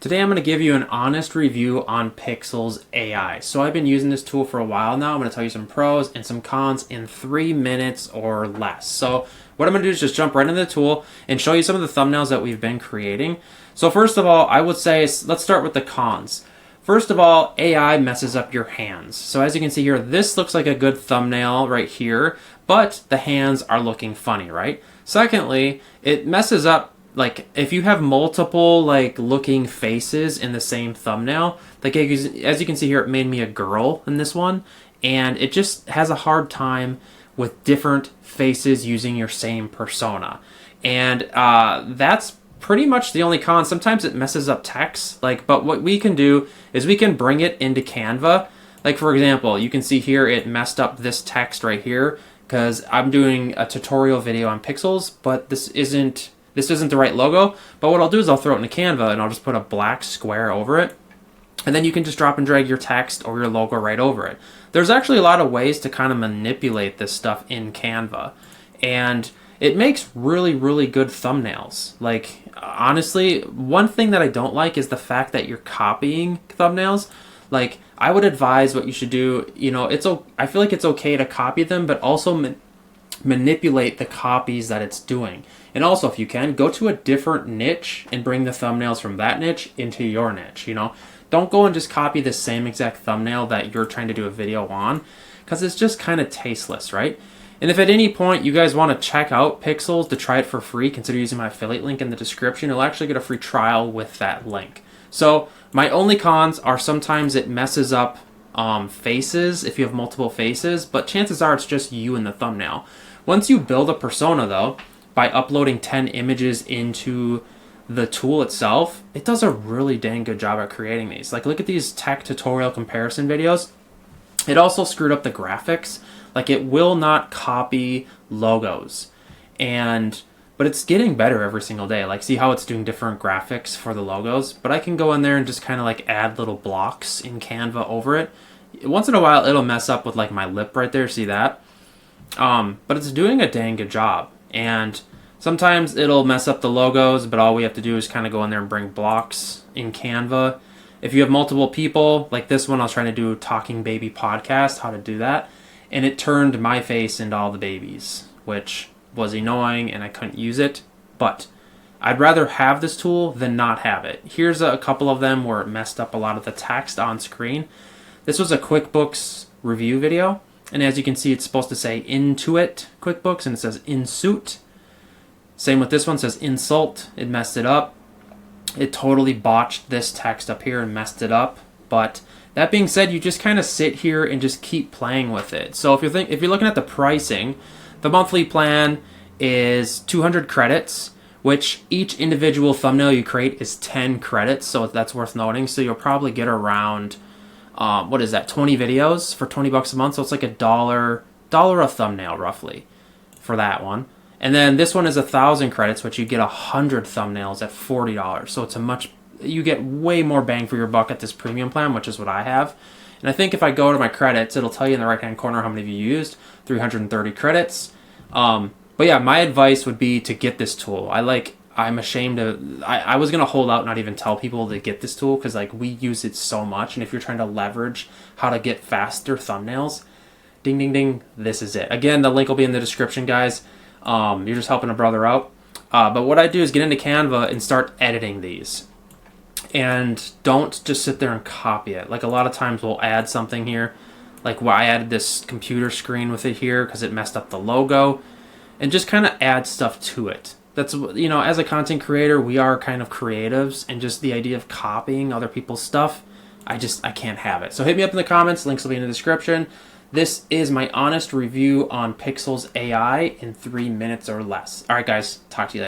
Today I'm going to give you an honest review on Pikzels AI. So I've been using this tool for a while now. I'm going to tell you some pros and some cons in 3 minutes or less. So what I'm going to do is just jump right into the tool and show you some of the thumbnails that we've been creating. So first of all, I would say, let's start with the cons. First of all, AI messes up your hands. So as you can see here, this looks like a good thumbnail right here, but the hands are looking funny, right? Secondly, it messes up, like, if you have multiple looking faces in the same thumbnail, like as you can see here, it made me a girl in this one, and it just has a hard time with different faces using your same persona. And that's pretty much the only con. Sometimes it messes up text, but what we can do is we can bring it into Canva. Like, for example, you can see here it messed up this text right here because I'm doing a tutorial video on Pikzels, but this isn't the right logo. But what I'll do is I'll throw it into Canva and I'll just put a black square over it. And then you can just drop and drag your text or your logo right over it. There's actually a lot of ways to kind of manipulate this stuff in Canva. And it makes really, really good thumbnails. Like, honestly, one thing that I don't like is the fact that you're copying thumbnails. Like, I would advise what you should do, I feel like it's okay to copy them, but also manipulate the copies that it's doing. And also, if you can, go to a different niche and bring the thumbnails from that niche into your niche. Don't go and just copy the same exact thumbnail that you're trying to do a video on, because it's just kind of tasteless, right? And if at any point you guys want to check out Pikzels to try it for free, consider using my affiliate link in the description. You'll actually get a free trial with that link. So my only cons are sometimes it messes up faces if you have multiple faces, but chances are it's just you in the thumbnail. Once you build a persona, though, by uploading 10 images into the tool itself, it does a really dang good job at creating these. Like, look at these tech tutorial comparison videos. It also screwed up the graphics. Like, it will not copy logos. But it's getting better every single day. Like, see how it's doing different graphics for the logos? But I can go in there and just kind of add little blocks in Canva over it. Once in a while, it'll mess up with my lip right there. See that? But it's doing a dang good job. And sometimes it'll mess up the logos, but all we have to do is kind of go in there and bring blocks in Canva. If you have multiple people, like this one, I was trying to do a Talking Baby podcast, how to do that. And it turned my face into all the babies, which was annoying and I couldn't use it. But I'd rather have this tool than not have it. Here's a couple of them where it messed up a lot of the text on screen. This was a QuickBooks review video. And as you can see, it's supposed to say Intuit QuickBooks, and it says Insuit. Same with this one, it says Insult. It messed it up. It totally botched this text up here and messed it up. But that being said, you just kind of sit here and just keep playing with it. So if you're looking at the pricing, the monthly plan is 200 credits, which each individual thumbnail you create is 10 credits. So that's worth noting. So you'll probably get around 20 videos for $20 a month. So it's like $1 a thumbnail roughly for that one. And then this one is 1,000 credits, which you get 100 thumbnails at $40. So you get way more bang for your buck at this premium plan, which is what I have. And I think if I go to my credits, it'll tell you in the right hand corner how many of you used, 330 credits. But yeah, my advice would be to get this tool. I'm ashamed to, I was going to hold out and not even tell people to get this tool because we use it so much. And if you're trying to leverage how to get faster thumbnails, ding, ding, ding, this is it. Again, the link will be in the description, guys. You're just helping a brother out. But what I do is get into Canva and start editing these. And don't just sit there and copy it. Like, a lot of times we'll add something here. Like, I added this computer screen with it here because it messed up the logo. And just kind of add stuff to it. That's, as a content creator, we are kind of creatives, and just the idea of copying other people's stuff, I can't have it. So hit me up in the comments. Links will be in the description. This is my honest review on Pikzels AI in 3 minutes or less. All right, guys. Talk to you later.